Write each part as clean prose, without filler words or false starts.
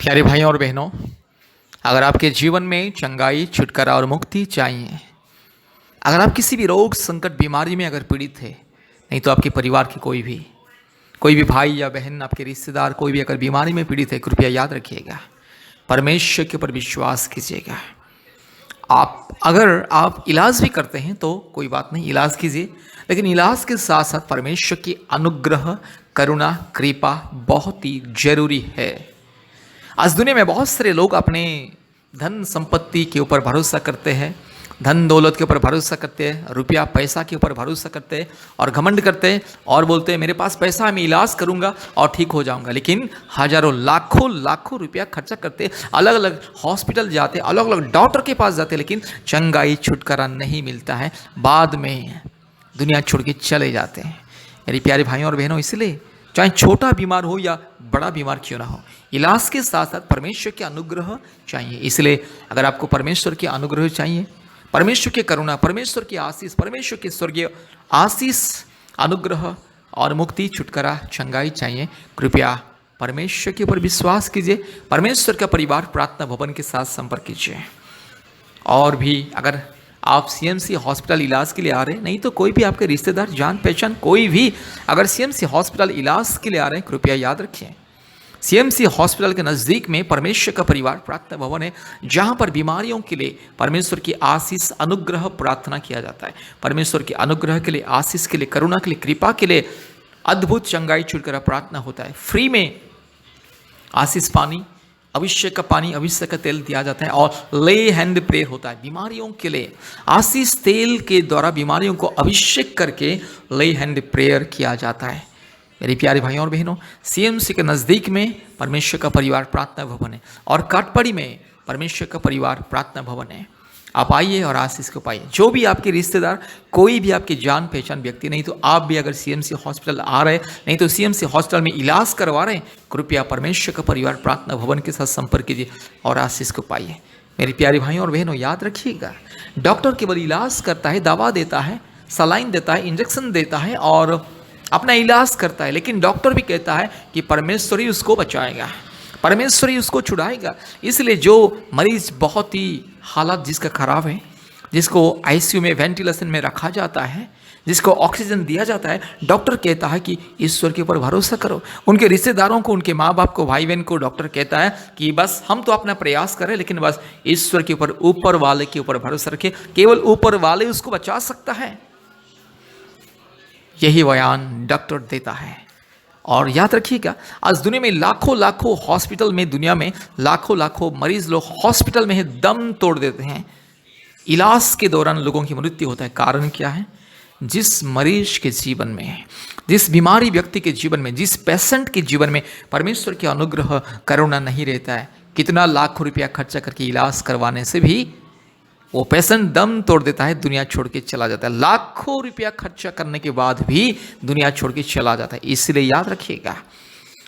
प्यारे भाइयों और बहनों, अगर आपके जीवन में चंगाई, छुटकारा और मुक्ति चाहिए, अगर आप किसी भी रोग, संकट, बीमारी में अगर पीड़ित है, नहीं तो आपके परिवार की कोई भी भाई या बहन, आपके रिश्तेदार कोई भी अगर बीमारी में पीड़ित है, कृपया याद रखिएगा, परमेश्वर के ऊपर विश्वास कीजिएगा। अगर आप इलाज भी करते हैं तो कोई बात नहीं, इलाज कीजिए, लेकिन इलाज के साथ साथ परमेश्वर की अनुग्रह, करुणा, कृपा बहुत ही जरूरी है। आज दुनिया में बहुत सारे लोग अपने धन संपत्ति के ऊपर भरोसा करते हैं, धन दौलत के ऊपर भरोसा करते हैं, रुपया पैसा के ऊपर भरोसा करते हैं और घमंड करते हैं और बोलते हैं मेरे पास पैसा है, मैं इलाज करूंगा और ठीक हो जाऊंगा। लेकिन हजारों लाखों रुपया खर्चा करते, अलग अलग हॉस्पिटल जाते, अलग अलग डॉक्टर के पास जाते, लेकिन चंगाई, छुटकारा नहीं मिलता है। बाद में दुनिया छोड़ के चले जाते हैं। मेरे प्यारे भाइयों और बहनों, इसलिए चाहे छोटा बीमार हो या बड़ा बीमार क्यों ना हो, इलाज के साथ साथ परमेश्वर के अनुग्रह चाहिए। इसलिए अगर आपको परमेश्वर के अनुग्रह चाहिए, परमेश्वर की करुणा, परमेश्वर की आशीष, परमेश्वर के स्वर्गीय आशीष, अनुग्रह और मुक्ति, छुटकारा, चंगाई चाहिए, कृपया परमेश्वर के ऊपर विश्वास कीजिए, परमेश्वर का परिवार प्रार्थना भवन के साथ संपर्क कीजिए। और भी अगर आप सीएमसी हॉस्पिटल इलाज के लिए आ रहे हैं, नहीं तो कोई भी आपके रिश्तेदार, जान पहचान कोई भी अगर सीएमसी हॉस्पिटल इलाज के लिए आ रहे हैं, कृपया याद रखें, सीएमसी हॉस्पिटल के नज़दीक में परमेश्वर का परिवार प्रार्थना भवन है, जहां पर बीमारियों के लिए परमेश्वर की आशीष, अनुग्रह प्रार्थना किया जाता है। परमेश्वर के अनुग्रह के लिए, आशीष के लिए, करुणा के लिए, कृपा के लिए अद्भुत चंगाई, छुटकारा प्रार्थना होता है। फ्री में आशीष पानी, अभिषेक का पानी, अभिषेक का तेल दिया जाता है और ले हैंड प्रेयर होता है। बीमारियों के लिए आशीष तेल के द्वारा बीमारियों को अभिषेक करके ले हैंड प्रेयर किया जाता है। मेरे प्यारे भाइयों और बहनों, सीएमसी के नज़दीक में परमेश्वर का परिवार प्रार्थना भवन है और काटपड़ी में परमेश्वर का परिवार प्रार्थना भवन है। आप आइए और आशीष को पाइए। जो भी आपके रिश्तेदार, कोई भी आपकी जान पहचान व्यक्ति, नहीं तो आप भी अगर सीएमसी हॉस्पिटल आ रहे हैं, नहीं तो सीएमसी हॉस्पिटल में इलाज करवा रहे हैं, कृपया परमेश्वर का परिवार प्रार्थना भवन के साथ संपर्क कीजिए और आशीष को पाइए। मेरे प्यारे भाइयों और बहनों, याद रखिएगा, डॉक्टर केवल इलाज करता है, दवा देता है, सलाइन देता है, इंजेक्शन देता है और अपना इलाज करता है, लेकिन डॉक्टर भी कहता है कि परमेश्वर ही उसको बचाएगा, परमेश्वर ही उसको छुड़ाएगा। इसलिए जो मरीज बहुत ही हालत जिसका खराब है, जिसको आईसीयू में, वेंटिलेशन में रखा जाता है, जिसको ऑक्सीजन दिया जाता है, डॉक्टर कहता है कि ईश्वर के ऊपर भरोसा करो। उनके रिश्तेदारों को, उनके माँ बाप को, भाई बहन को डॉक्टर कहता है कि बस हम तो अपना प्रयास करें, लेकिन बस ईश्वर के ऊपर, ऊपर वाले के ऊपर भरोसा रखें, केवल ऊपर वाले उसको बचा सकता है। यही बयान डॉक्टर देता है। और याद रखिएगा, आज दुनिया में लाखों हॉस्पिटल में, दुनिया में लाखों मरीज लोग हॉस्पिटल में ही दम तोड़ देते हैं। इलाज के दौरान लोगों की मृत्यु होता है। कारण क्या है? जिस मरीज के जीवन में, जिस बीमारी व्यक्ति के जीवन में, जिस पेशेंट के जीवन में परमेश्वर के अनुग्रह, करुणा नहीं रहता है, कितना लाखों रुपया खर्चा करके इलाज करवाने से भी वो पेशेंट दम तोड़ देता है, दुनिया छोड़ के चला जाता है। लाखों रुपया खर्चा करने के बाद भी दुनिया छोड़ के चला जाता है। इसलिए याद रखिएगा,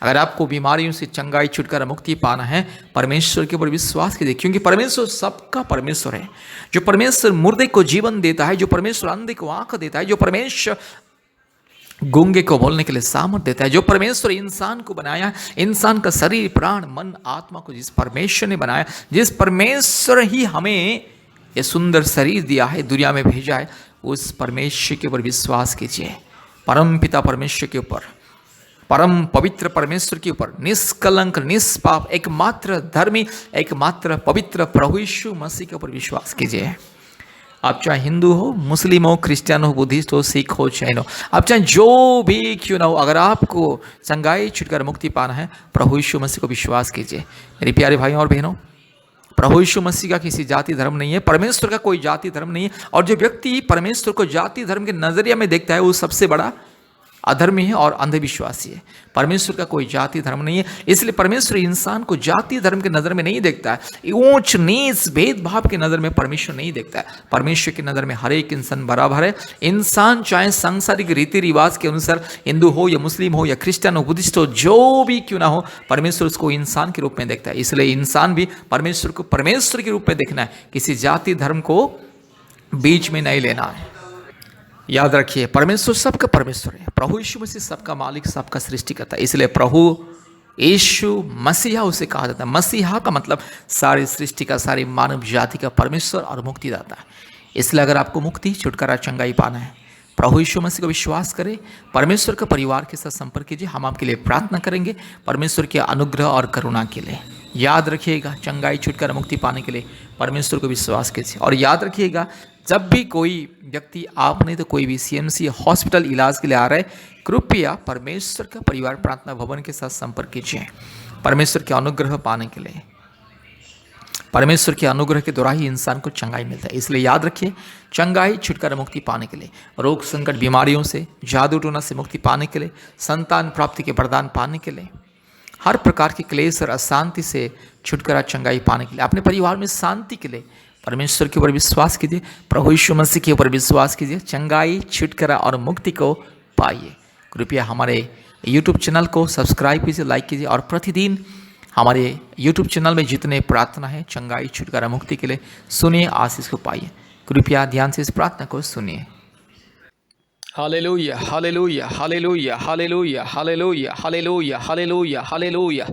अगर आपको बीमारियों से चंगाई, छुटकारा, मुक्ति पाना है, परमेश्वर के ऊपर विश्वास कीजिए, क्योंकि परमेश्वर सबका परमेश्वर है। जो परमेश्वर मुर्दे को जीवन देता है, जो परमेश्वर अंधे को आंख देता है, जो परमेश्वर गूंगे को बोलने के लिए सामर्थ देता है, जो परमेश्वर इंसान को बनाया, इंसान का शरीर, प्राण, मन, आत्मा को जिस परमेश्वर ने बनाया, जिस परमेश्वर ही हमें ये सुंदर शरीर दिया है, दुनिया में भेजा है, उस परमेश्वर के ऊपर विश्वास कीजिए। परम पिता परमेश्वर के ऊपर, परम पवित्र परमेश्वर के ऊपर, निष्कलंक, निष्पाप, एकमात्र धर्मी, एकमात्र पवित्र प्रभु यीशु मसीह के ऊपर विश्वास कीजिए। आप चाहे हिंदू हो, मुस्लिम हो, क्रिश्चियन हो, बुद्धिस्ट हो, सिख हो, जैन हो, आप चाहे जो भी क्यों ना हो, अगर आपको चंगाई, छुटकारा, मुक्ति पाना है, प्रभु यीशु मसीह को विश्वास कीजिए। मेरे प्यारे भाइयों और बहनों, प्रभु यीशु मसीह का किसी जाति धर्म नहीं है, परमेश्वर का कोई जाति धर्म नहीं है। और जो व्यक्ति परमेश्वर को जाति धर्म के नजरिया में देखता है, वो सबसे बड़ा अधर्मी है और अंधविश्वासी है। परमेश्वर का कोई जाति धर्म नहीं है, इसलिए परमेश्वर इंसान को जाति धर्म के नज़र में नहीं देखता है, ऊंच नीच भेदभाव के नज़र में परमेश्वर नहीं देखता है। परमेश्वर की नज़र में हर एक इंसान बराबर है। इंसान चाहे सांसारिक रीति रिवाज के अनुसार हिंदू हो या मुस्लिम हो या क्रिश्चियन हो, बुद्धिस्ट हो, जो भी क्यों ना हो, परमेश्वर उसको इंसान के रूप में देखता है। इसलिए इंसान भी परमेश्वर को परमेश्वर के रूप में देखना है, किसी जाति धर्म को बीच में नहीं लेना है। याद रखिए, परमेश्वर सबका परमेश्वर है, प्रभु यीशु मसीह सबका मालिक, सबका सृष्टिकर्ता। इसलिए प्रभु यीशु मसीहा उसे कहा जाता है। मसीहा का मतलब सारी सृष्टि का, सारी मानव जाति का परमेश्वर और मुक्तिदाता है। इसलिए अगर आपको मुक्ति, छुटकारा, चंगाई पाना है, प्रभु यीशु मसीह को विश्वास करें, परमेश्वर के परिवार के साथ संपर्क कीजिए। हम आपके लिए प्रार्थना करेंगे परमेश्वर के अनुग्रह और करुणा के लिए। याद रखिएगा, चंगाई, छुटकारा, मुक्ति पाने के लिए परमेश्वर को विश्वास कीजिए। और याद रखिएगा, जब भी कोई व्यक्ति, आप नहीं तो कोई भी सीएमसी हॉस्पिटल इलाज के लिए आ रहा है, कृपया परमेश्वर का परिवार प्रार्थना भवन के साथ संपर्क कीजिए परमेश्वर के अनुग्रह पाने के लिए। परमेश्वर के अनुग्रह के द्वारा ही इंसान को चंगाई मिलता है। इसलिए याद रखिए, चंगाई, छुटकारा, मुक्ति पाने के लिए, रोग संकट, बीमारियों से, जादू टोना से मुक्ति पाने के लिए, संतान प्राप्ति के वरदान पाने के लिए, हर प्रकार के क्लेश और अशांति से छुटकारा, चंगाई पाने के लिए, अपने परिवार में शांति के लिए परमेश्वर के ऊपर विश्वास कीजिए, प्रभु यीशु मसीह के ऊपर विश्वास कीजिए। चंगाई, छुटकारा और मुक्ति को पाइए। कृपया हमारे यूट्यूब चैनल को सब्सक्राइब कीजिए, लाइक कीजिए और प्रतिदिन हमारे यूट्यूब चैनल में जितने प्रार्थना है चंगाई, छुटकारा, मुक्ति के लिए, सुनिए, आशीष को पाइए। कृपया ध्यान से इस प्रार्थना को सुनिए। Hallelujah, hallelujah, hallelujah, hallelujah, hallelujah, hallelujah, hallelujah, hallelujah.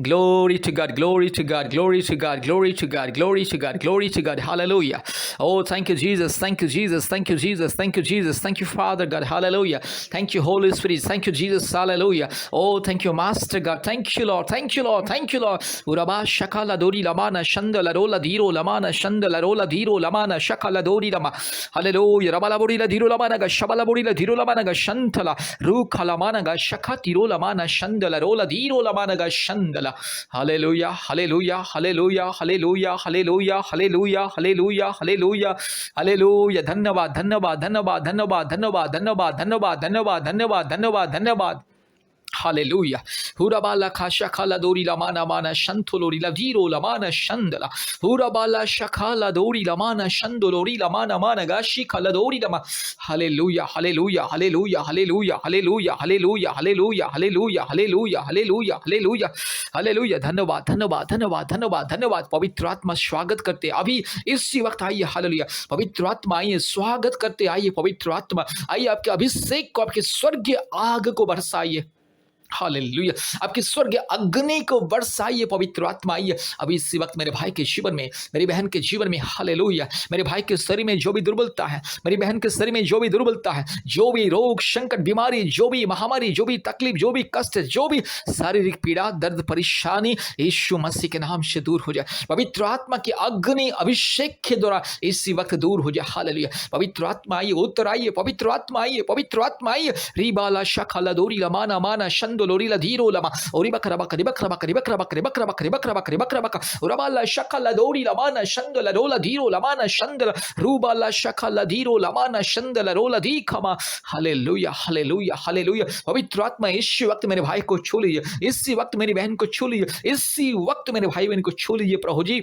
Glory to God, glory to God, glory to God, glory to God, glory to God, glory to God. Hallelujah. Oh, thank you, Jesus. Thank you, Jesus. Thank you, Jesus. Thank you, Jesus. Thank you, Father God. Hallelujah. Thank you, Holy Spirit. Thank you, Jesus. Hallelujah. Oh, thank you, Master God. Thank you, Lord. Thank you, Lord. Thank you, Lord. Uraba shakala dori lamana shandala rola diro lamana shandala rola diro lamana shakala dori lama. Hallelujah. Rabala bori la diro lamana ga shabala bori Dirola managa shantala rukala managa shakatirola mana shandala rola dirola managa shandala. Hallelujah, hallelujah, hallelujah, hallelujah, hallelujah, hallelujah, hallelujah, hallelujah, hallelujah. धन्यवाद, धन्यवाद, धन्यवाद, धन्यवाद, धन्यवाद, धन्यवाद, धन्यवाद, धन्यवाद, धन्यवाद, धन्यवाद, धन्यवाद। Hallelujah. Hurabala kashakala dori lamana mana shantolori laviro lamana shandala. Hurabala shakala dori lamana shandolori lamana mana gashi kala dori lama. Hallelujah. Hallelujah. Hallelujah. Hallelujah. Hallelujah. Hallelujah. Hallelujah. Hallelujah. Hallelujah. Hallelujah. Hallelujah. Hallelujah. धन्यवाद, धन्यवाद, धन्यवाद, धन्यवाद, धन्यवाद। पवित्र आत्मा स्वागत करते अभी इसी वक्त आइए। हालेलुया। पवित्र आत्मा आइए, स्वागत करते आइए। पवित्र आत्मा आइए, आपके अभिषेक को, आपके स्वर्गीय आग को बरसाइए। हालेलुया। आपकी स्वर्ग अग्नि को बरसाइए। पवित्र आत्मा आइए अभी इसी वक्त मेरे भाई के जीवन में, मेरी बहन के जीवन में। हालेलुया। मेरे भाई के शरीर में जो भी दुर्बलता है, मेरी बहन के शरीर में जो भी दुर्बलता है, जो भी रोग, संकट, बीमारी, जो भी महामारी, जो भी तकलीफ, जो भी कष्ट, जो भी शारीरिक पीड़ा, दर्द, परेशानी, यीशु मसीह के नाम से दूर हो जाए। पवित्र आत्मा की अग्नि अभिषेक के द्वारा इसी वक्त दूर हो जाए। हालेलुया। पवित्र आत्मा आइए, उत्तर आइए। पवित्र आत्मा आइए, पवित्र आत्मा आइए। रिबाला शखाला दोरी लमाना माना Lorila Diro Lama, Oribakarabaka, Ribakrabaka, Ribakrabaka, Ribakrabaka, Ribakrabaka, Ribakrabaka, Urabala Shakala Dori Lamana Shandala Rola Diro Lamana Shandala, Rubala Shakala Diro Lamana Shandala Rola Dikama. Hallelujah, hallelujah, hallelujah. पवित्र आत्मा इसी वक्त मेरे भाई को छू लीजिए, इसी वक्त मेरी बहन को छू लीजिए, इसी वक्त मेरे भाई बहन को छू लीजिए। प्रभु जी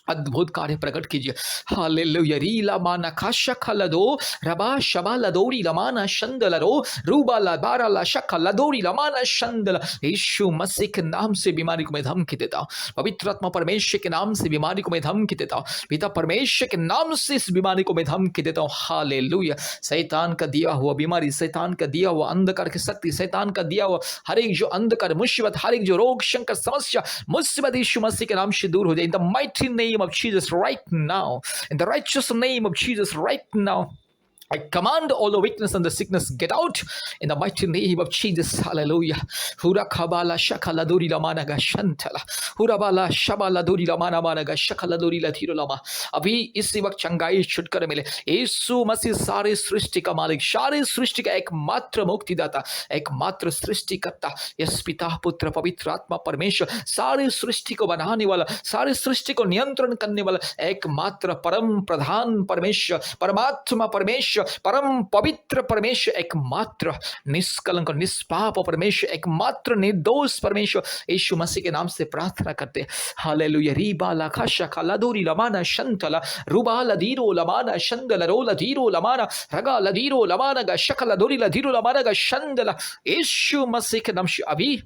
अद्भुत कार्य प्रकट कीजिए। हालेलुया। रीला माना खाशखलदो रबा शबालदोरी लमाना शंदलरो रूबाला बाराला शखलदोरी लमाना शंदल। यीशु मसीह के नाम से बीमारी को मैं धमकी देता हूँ। पवित्र आत्मा परमेश्वर के नाम से बीमारी को मैं धमकी देता हूँ। पिता परमेश्वर के नाम से इस बीमारी को मैं धमकी देता हूँ। हालेलुया। शैतान का दिया हुआ बीमारी, शैतान का दिया हुआ अंधकार की शक्ति, शैतान का दिया हुआ हर एक जो अंधकार, मुसीबत, हर एक जो रोग, संकट, समस्या, मुसीबत यीशु मसीह के नाम से दूर हो जाए। In the mighty name of Jesus right now, in the righteous name of Jesus right now, I command all the weakness and the sickness get out in the mighty name of Jesus. Hallelujah. Hurakabala shakala dori lamana ga shantala. Hurabala shabala dori lamana mana ga shakala dori la thiro lama. अभी इसी वक्त चंगाई छुटकारा मिले। यीशु मसीह सारे सृष्टि का मालिक, सारे सृष्टि का एकमात्र मुक्तिदाता, एकमात्र सृष्टिकर्ता, यस पिता, पुत्र, पवित्र आत्मा, परमेश्वर, सारे सृष्टि को बनाने वाला, सारे सृष्टि को नियंत्रण करने वाला एकमात्र परम प्रधान परमेश्वर, परमात्मा परमेश्वर, परम पवित्र परमेश्वर, एकमात्र निष्कलंक निष्पाप परमेश्वर, एकमात्र निर्दोष परमेश्वर, यीशु मसीह के नाम से प्रार्थना करते हैं। हालेलुया। रीबाला खाशा लादोरी लमाना शंतला रूबाला दीरो लमाना शंदला रोला दीरो लमाना रगा लदीरो लमाना गा शकला दोरी लदीरो लमाना गा शंदला। यीशु मसीह के नाम से अभी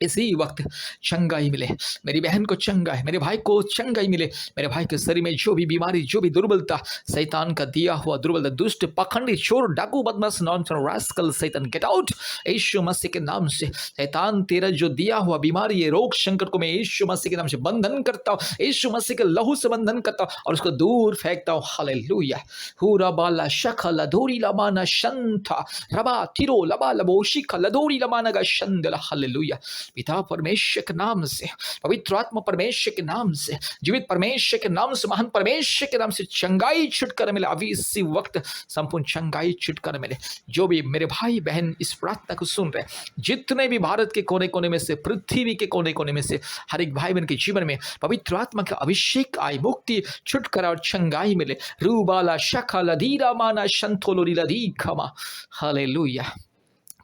इसी वक्त चंगाई मिले, मेरी बहन को चंगाई, मेरे भाई को चंगाई मिले, मेरे भाई के शरीर में जो भी बीमारी, जो भी दुर्बलता, शैतान का दिया हुआ दुर्बलता, दुष्ट पाखंडी चोर डाकू बदमाश नॉन रास्कल शैतान गेट आउट यीशु मसीह के नाम से। शैतान तेरा जो दिया हुआ बीमारी है, रोग संकट को मैं यीशु मसीह के नाम से बंधन करता हूँ, यीशु मसीह के लहू से बंधन करता हूँ और उसको दूर फेंकता हूँ। हालेलुया। हुरा बाला शखा लधोरी लमाना शंथा रबा तिरो लबा लबोशिखा लधोरी लमाना का शंदला। हालेलुया। पिता परमेश्वर के नाम से, पवित्र आत्मा परमेश्वर के नाम से, जीवित परमेश्वर के नाम से, महान परमेश्वर के नाम से चंगाई छुटकारा मिले। अभी इसी वक्त संपूर्ण चंगाई छुटकारा मिले। जो भी मेरे भाई बहन इस प्रार्थना को सुन रहे, जितने भी भारत के कोने कोने में से, पृथ्वी के कोने कोने में से, हर एक भाई बहन के जीवन में पवित्र आत्मा का अभिषेक आए, मुक्ति छुटकारा और चंगाई मिले। रूबाला शखा लधीरा माना शंथोलोरी लधी खमा। Hallelujah.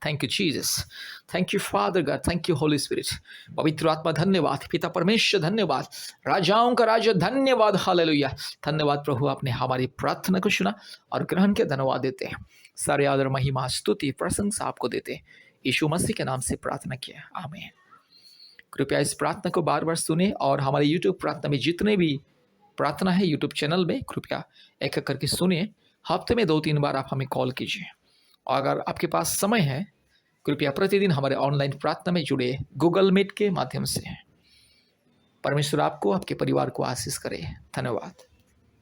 Thank you Jesus, thank you father God, thank you Holi spirit. पवित्र आत्मा धन्यवाद, पिता परमेश्वर धन्यवाद, राजाओं का राजा धन्यवाद। हालेलुया। धन्यवाद प्रभु, आपने हमारी प्रार्थना को सुना और ग्रहण के धन्यवाद देते हैं। सारे आदर महिमा स्तुति प्रशंसा आपको देते हैं। यीशु मसीह के नाम से प्रार्थना किया, आमीन। कृपया इस प्रार्थना को बार बार सुने और हमारे यूट्यूब प्रार्थना में जितने भी प्रार्थना है यूट्यूब चैनल में कृपया एक एक करके सुनिए। हफ्ते में 2-3 बार आप हमें कॉल कीजिए और अगर आपके पास समय है कृपया प्रतिदिन हमारे ऑनलाइन प्रार्थना में जुड़े गूगल मीट के माध्यम से। परमेश्वर आपको, आपके परिवार को आशीष करे। धन्यवाद।